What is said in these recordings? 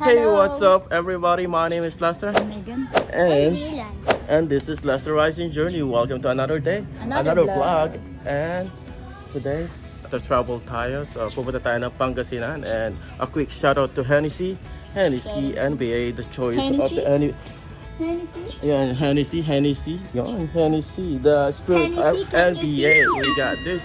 Hey, what's up, everybody? My name is Lester, Megan. and this is Lester Rising Journey. Welcome to another day, another vlog. And today, travel tayo. So, pupunta tayo ng Pangasinan. And a quick shout out to Hennessy, NBA, the choice of the Hennessy, the spirit of NBA. We got this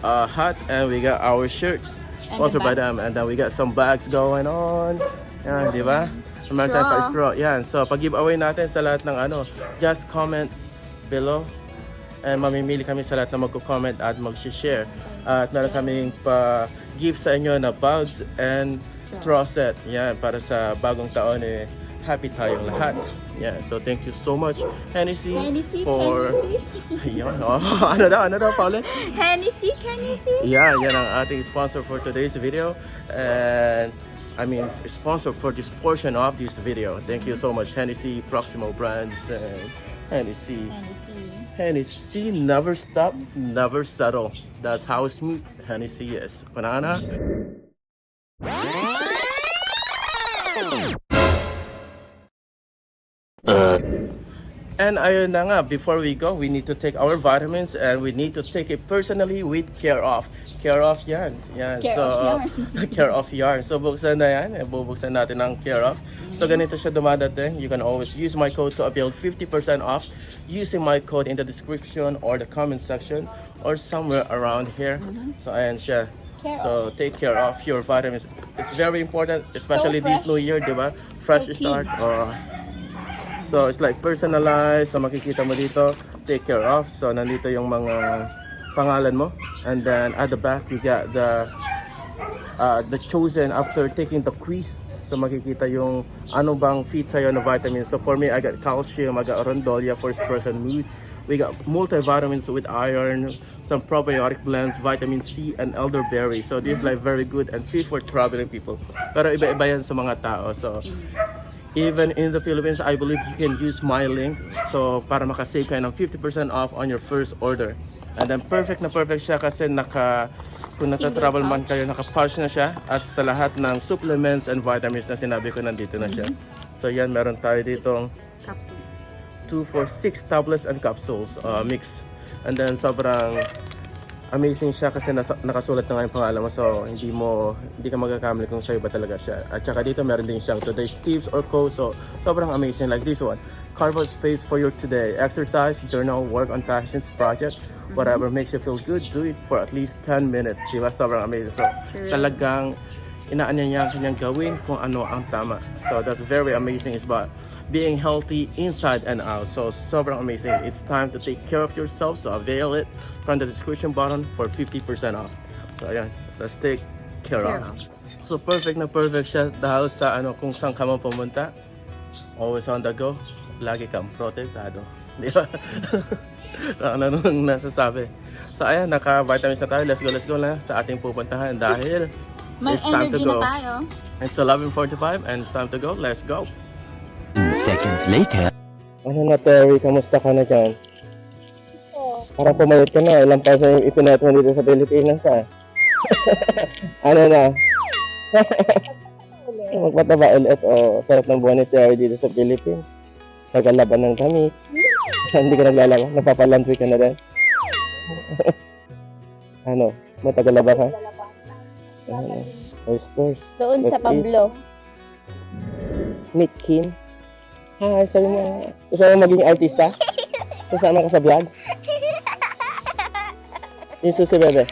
hat, and we got our shirts. Also by them, and then we got some bags going on. Yan, di ba? Meron tayong pa-straw. Yan, so pag-giveaway natin sa lahat ng just comment below. And mamimili kami sa lahat na magko-comment at mag-share. At meron kaming pa-give sa inyo na bags and straw set. Yan, para sa bagong taon happy tayong lahat. Yeah, so thank you so much, Hennessy, for... Yan, ano daw, Pauline? Hennessy. Yeah, yan ang ating sponsor for today's video. And sponsor for this portion of this video. Thank you so much, Hennessy, Proximo Brands, and Hennessy, never stop, never settle. That's how smooth Hennessy is. Banana. And ayun na nga, before we go, we need to take our vitamins and we need to take it personally with care of. Care of yan. Care of yarn. So buksan na yan, bubuksan natin ang care of. So ganito siya dumadating. You can always use my code to avail 50% off using my code in the description or the comment section or somewhere around here. So ayan siya. So take care of your vitamins. It's very important, especially this new year, di ba? Fresh start. So it's like personalized. So makikita mo dito, take care of. So nandito yung mga pangalan mo. And then at the back you got the chosen after taking the quiz. So makikita yung ano bang fit sa'yo na vitamins. So for me, I got calcium, I got rondolia for stress and mood. We got multivitamins with iron, some probiotic blends, vitamin C, and elderberry. So this is like very good and fit for traveling people. Pero iba-iba yan sa mga tao. So even in the Philippines, I believe you can use my link. So para makasave kayo ng 50% off on your first order. And then perfect na perfect siya kasi kung nasa-travel man kayo, naka-pouch na siya. At sa lahat ng supplements and vitamins na sinabi ko, nandito na siya. So yan, meron tayo ditong 2 for 6 tablets and capsules mix. And then sobrang amazing siya kasi nakasulat na nga yung pangalan mo. So hindi ka magkakamali kung sa'yo ba talaga siya. At saka dito meron din siyang today's tips or quotes. So sobrang amazing, like this one. Carve out space for your today. Exercise, journal, work on passions, project, whatever makes you feel good, do it for at least 10 minutes. Diba? Sobrang amazing. So talagang inaanya niya kanyang gawin kung ano ang tama. So that's very amazing. It's about being healthy inside and out. So sobrang amazing. It's time to take care of yourself. So avail it from the description button for 50% off. So ayan, let's take care of. So perfect na perfect siya dahil sa kung saan ka man pumunta. Always on the go. Lagi kang protektado. Di ba? Ano nung nasasabi. So ayan, naka-vitamins na tayo. Let's go na sa ating pupuntahan dahil it's time to go. It's 11:45 and it's time to go. Let's go. Seconds later. Ano na, Terry? Kamusta ka na dyan? Parang pumayot ka na. Ilang peso yung ipinat mo dito sa Pilipinas, Ano na? Magpataba ulit. Sarap ng buwan ni Terry dito sa Philippines. Nagalaban ng damit. Hindi ka naglalaban. Napapalantry ka na rin. Ano? Matagalaba ka? Oysters. Doon sa Pablo. Meet Kim. Hi, sabi mo. Gusto mo maging artista? Kasama ka sa vlog? Yung susi, bebe.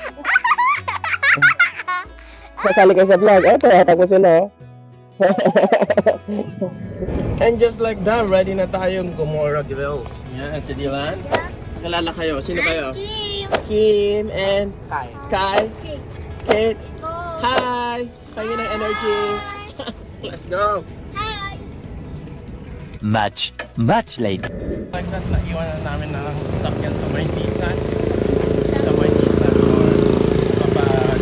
Sasali ka sa vlog. Tayatak ko sila, And just like that, ready na tayong Gomorrah Grills. Yan, si Dylan. Kalala kayo. Sino kayo? Kim and Kai. Kate. Hi! Pangin ng energy. Let's go! Much later. Like that, naiwanan namin na sasakyan sa may Nissan. Sa may Nissan or kapag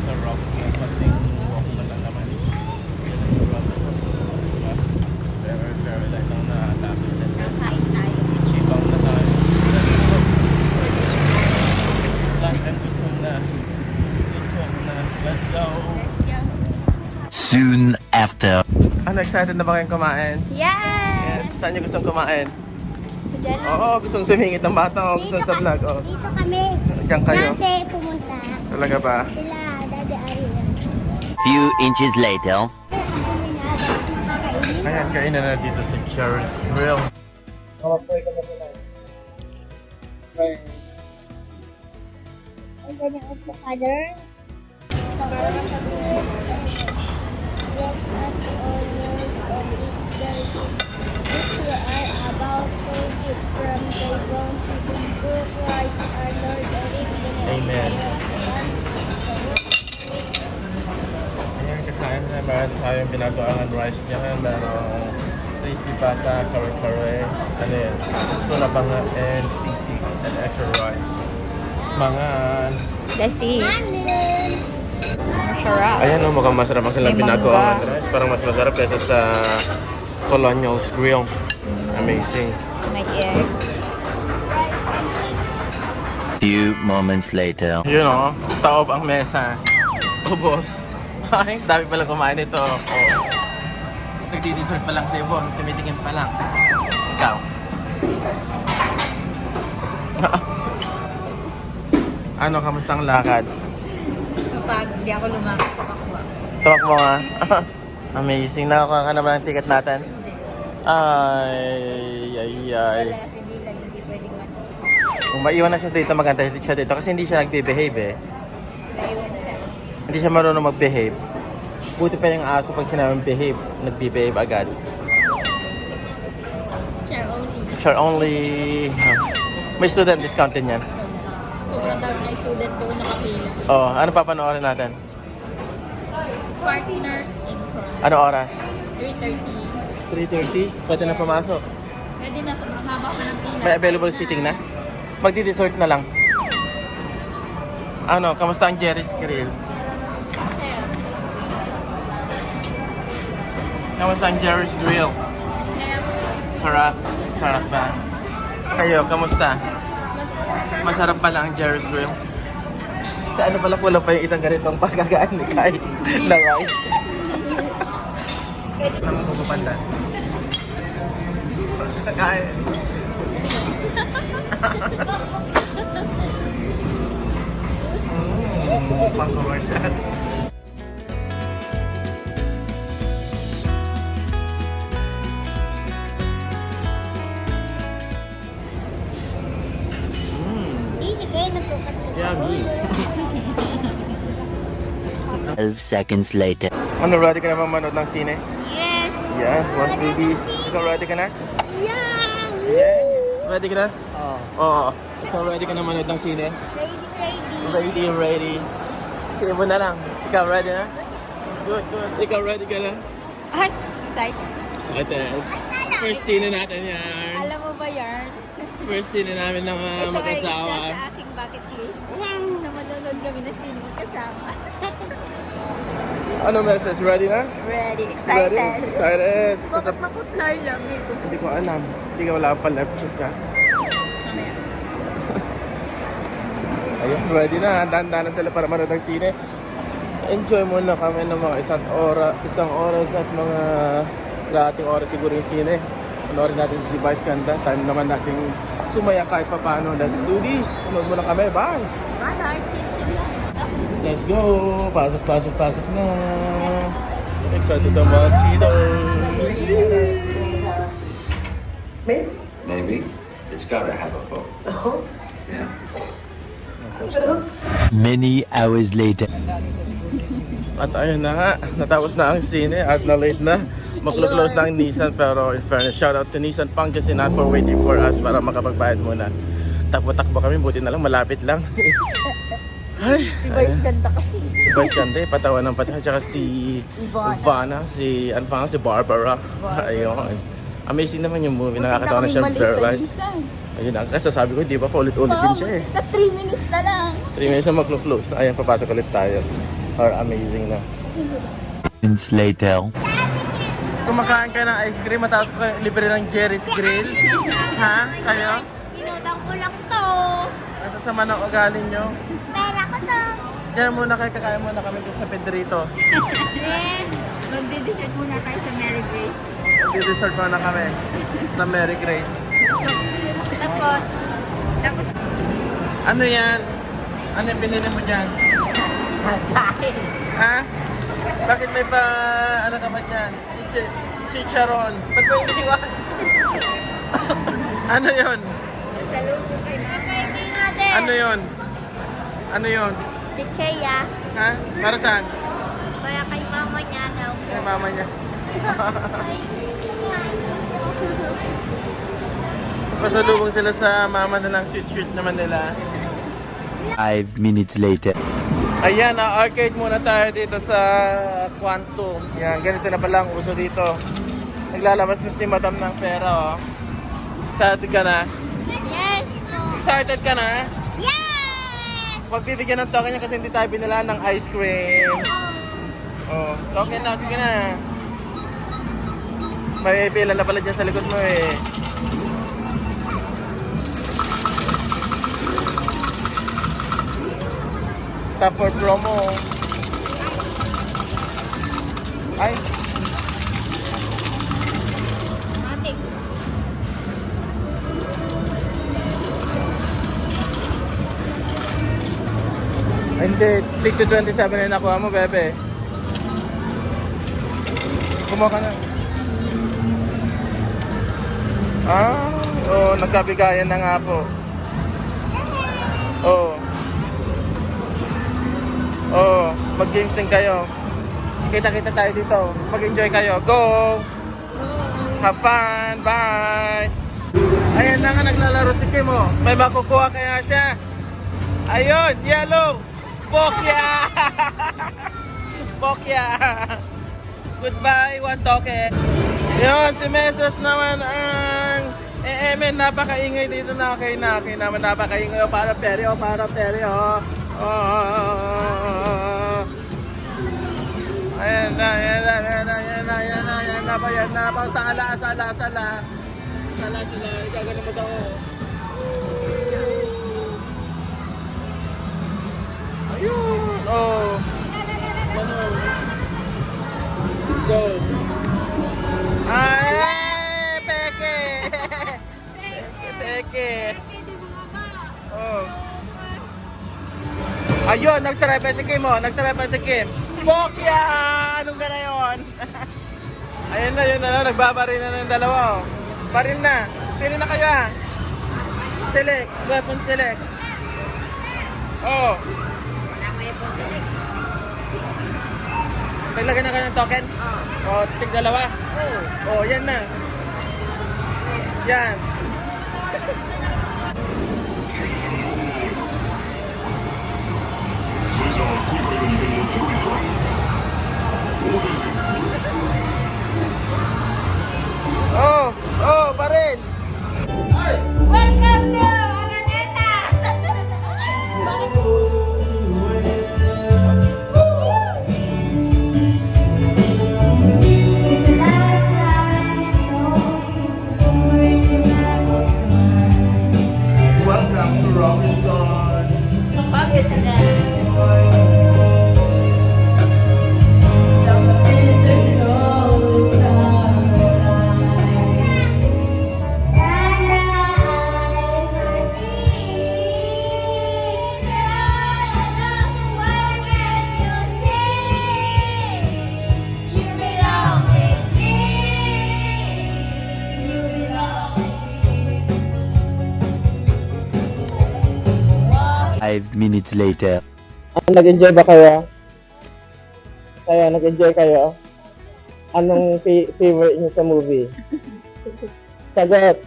sa rock. Very light lang na lapit. Chibang na tayo. muna, excited na ba kayong kumain? Yes! Yes. Saan niyo gustong kumain? Diyan lang. Oo, gustong sumingit ng bata. O gustong sa vlog. Oh. Dito kami. Diyan kayo. Dati pumunta. Talaga ba? Sila, Daddy Ariel. Few inches later. Ayan, kainan na dito sa Gerry's Grill. Ang ganyan ang father. Yes, as always, and is the which we are about to eat from the bounty through Christ our Lord. Amen. Ayan, kakain na. Meron tayong binatuangan rice niya. Meron crispy pata, kare-kare. Ano yan? Tuna banga and sisig and extra rice. Mangan. Kasi, masarap. Ayan o, mukhang masarap ang kanilang May binatuangan mangga. rice. Parang mas masarap kaysa sa Colonial's Grill. Amazing. May egg. Few moments later. Yun o, taob ang mesa. Ubos. Ay, dami palang kumain ito. Oh. Nagdi-dessert pa lang sa Yvonne. Tumitingin pa lang. Ikaw. Ano, kamusta ang lakad? Kapag di ako lumakad, Tuwak mo nga. Amazing. Nakakuha ka na ba ng ticket natin? Ay. hindi pwedeng Kung maiwan na siya dito, magantay siya dito kasi hindi siya nagbe-behave eh. maiwan siya. Hindi siya marunong mag-behave. Buti pa yung aso pag sinabing behave, nagbe-behave agad. Chair only. Sure, only... May student discount din yan. Sobrang dami na student doon nakapila. Oh, ano papanoorin natin? Partners in crime. Ano oras? 3:30. 3:30? Pwede na pumasok. Pwede na, sobrang haba pa ng pila. May available seating na? Magdi-dessert na lang. Ano, kamusta ang Gerry's Grill? Kamusta ang Gerry's Grill? Sarap. Sarap ba? Kayo, kamusta? Masarap pala ang Gerry's Grill. Sa ano pala kulang pa yung isang ganitong pagkagaan ni Kai na rice. Ano mo pupanda? Kain. Pang commercial. Easy kayo, nagkukat. Yummy. 12 seconds later. Ano, ready ka na manood ng sine? Yes! Yes, watch movies. Ikaw ready ka na? Yeah! Yeah. Ready ka na? Oo. Ikaw ready ka na manood ng sine? Ready. Ready. Sige mo na lang. Ikaw ready na? Good. Ikaw ready ka na? Ay, excited. Excited. First sine natin yan. Alam mo ba yan? First sine namin ng Ito ay mag-asawa. isa sa aking bucket list. Wow! Na manonood kami na sino magkasama. Ano message? Ready na? Ready. Excited. Ready? Excited. So, Bakit maputla yung lamig ko? hindi ko alam. Hindi ka wala pa left shoot ka. Mamaya. Ayun, ready na. Handa na sila para manood ng sine. Enjoy muna kami ng mga isang oras at mga kalahating oras siguro yung sine. Panoorin natin si Vice Ganda. Time naman natin sumaya kahit pa paano. Let's do this. Manood muna kami. Bye! Bye, chill lang. Let's go! Pasok na! Excited ang mga cheaters! Maybe. It's gotta have a boat. Yeah. Many hours later. At ayun na nga, natapos na ang sine at na-late na. Maglo-close na ang Nissan pero in fairness, shout out to Nissan Pangasinan for waiting for us para makapagbayad muna. Takbo-takbo kami, buti na lang, malapit lang. Ay, Si Vice ganda kasi. si Vice Ganda, patawa ng patawa. Tsaka si Ivana, si Barbara. Ayun. Amazing naman yung movie, nakakatawa na siya. Right? Ayun ang kasasabi ko, di ba paulit-ulit din siya eh. Na 3 minutes na lang. 3 minutes na maglo-close na. Ayan, papasok ulit tayo. Or amazing na. Minutes later. Kumakain ka ng ice cream, matapos ko libre ng Gerry's Grill. Ha? Kayo? Tinutang ko lang to. Ang sasama ng ugali nyo. Pera ko to. Diyan muna kayo, kakain muna kami dun sa Pedritos. Magdi-dessert muna tayo sa Mary Grace. Di-dessert na kami sa Mary Grace. Tapos, Ano yan? Ano yung binili mo dyan? Ha? Bakit may pa... Ano ka ba dyan? Chicharon. Ba't mo iniwan? Ano yun? salubong kayo. Baby natin. Ano yun? Ano yun? Chicheya. Ha? Para saan? Kaya kay mama niya daw. Kay mama niya. Pasalubong sila sa mama nilang sweet naman nila. 5 minutes later. Ayan, arcade muna tayo dito sa Quantum. Yan, ganito na pala ang uso dito. Naglalabas na si Madam ng pera, oh. Excited ka na? Yes. Excited ka na? Yes. Magbibigyan ng token niya kasi hindi tayo binila ng ice cream. Oh, token na, sige na. May pila na pala dyan sa likod mo eh. Top for promo. Ay, Matik. hindi. Tig to 27 na nakuha mo, bebe. Kumuha ka na. Ah, oh, nagkabigayan na nga po. Oh. Oh, mag-games din kayo. Kita-kita tayo dito. Mag-enjoy kayo. Go! Have fun! Bye! Ayan na nga, naglalaro si Kim, oh. May makukuha kaya siya. Ayun, yellow! Pokya! Pokya! Goodbye, one token. Yun, si Mesos naman ang napakaingay dito na kay naman. Napakaingay, oh, para peri, oh, para peri, oh. Oh. Ayan na. Sala. Sala sila. Gagano mo daw. Ayun. Oh. Go. Ay, peke. Peke. Oh. Ayun, nagtrepel si Kim, oh. Nagtrepel si Kim. Pokya! Anong gana yun? Ayun na, yun na. Nagbabaril na ng dalawa, oh. Baril na. Pili na kayo, ah. Select. Weapon select. Oh. Wala may po select. Naglagay na kayo ng token? Oh, tig dalawa. Oh, yan na. Yan. Oh, baril. Welcome to Araneta. Welcome to Robinson. Pangasinan. Five minutes later. Nag-enjoy ba kayo? Nag-enjoy kayo? Anong favorite niyo sa movie? Sagot!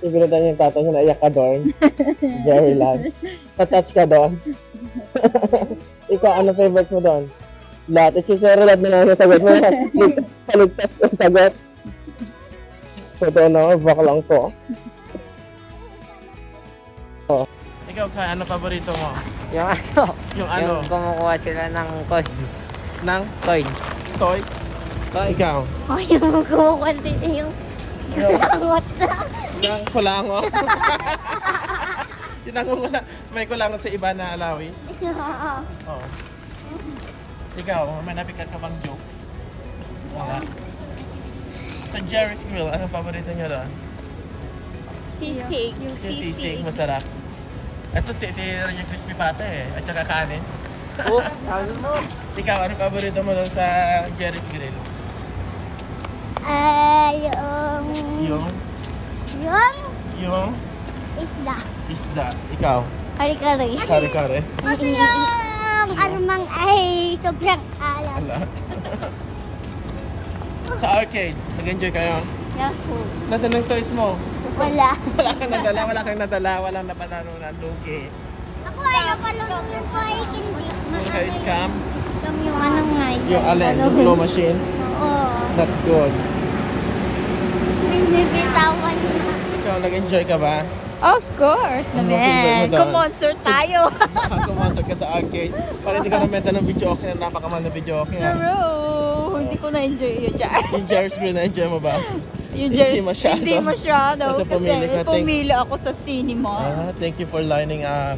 Ibinitan niyo yung tatay niyo, naiyak ka doon. Gerry lang. Natouch ka doon. Ikaw, ano favorite mo doon? Lahat. Itsisero lahat na lang yung sagot mo. Kaligtas ko sagot. Totoo na, baklang ko. Ikaw, ano paborito mo? Yung ano? Yung ano? Yung kumukuha sila ng coins. Nang Coins. toy? Coins. Ikaw? Oh, yung kumukunti yung langot na. Nang kulango? Sinango mo na. May kulango sa iba na alawi? Oo. Ikaw, may napika ka bang joke? Wala. Sa Gerry's Grill, anong paborito niyo doon? Sisig. Yung sisig, masarap. Ito, titira yung crispy pata eh. At saka kanin. Oh, sabi mo. Ikaw, anong paborito mo doon sa Gerry's Grill? Yung Yung isda. isda. Ikaw, Kari-kari. kare-kare. Kasi yung armang ay sobrang alam. Wala. Sa arcade, nag-enjoy kayo? Yahoo! Nasaan ang toys mo? Wala. Wala kang nadala, walang napanalunan, lugi. Ako ay napalunod ko ay hindi. Yung ka-scam, Yung ano nga. yung alin, yung claw machine, Oo. not good. Binibitawan niya. Ikaw, nag-enjoy ka ba? Of course Ano feedback mo naman. doon? Kumonsert tayo. Kumasok ka sa arcade. Para hindi ka namenta ng video okay na napakamahal na video okay. True. Hindi ko na-enjoy yun, Jar. Yung Gerry's Grill, na-enjoy mo ba? Yung Hindi Jar, masyado. Hindi masyado. Kasi pumili ka, Pumili ako sa cinema. Thank you for lining up.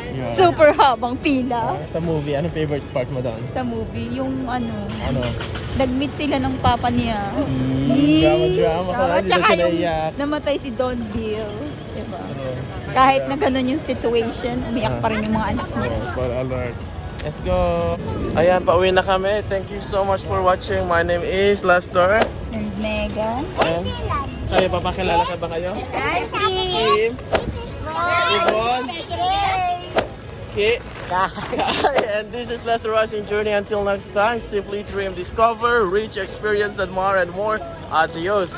Yun. Super habang pila. Sa movie, anong favorite part mo doon? Sa movie, yung Ano? nag-meet sila ng papa niya. Drama ka na, hindi Tsaka na yung iyak. namatay si Don Bill. Diba? Kahit na ganun yung situation, umiyak pa rin yung mga anak niya. For alert. Let's go! Ayan, pauwi na kami. Thank you so much for watching. My name is Lester. And Megan. Ayan. Kayo, papakilala ka ba kayo? Kim. Yvonne. Ki. And this is Lester Rising Journey. Until next time, simply dream, discover, reach, experience, admire, and more. Adios.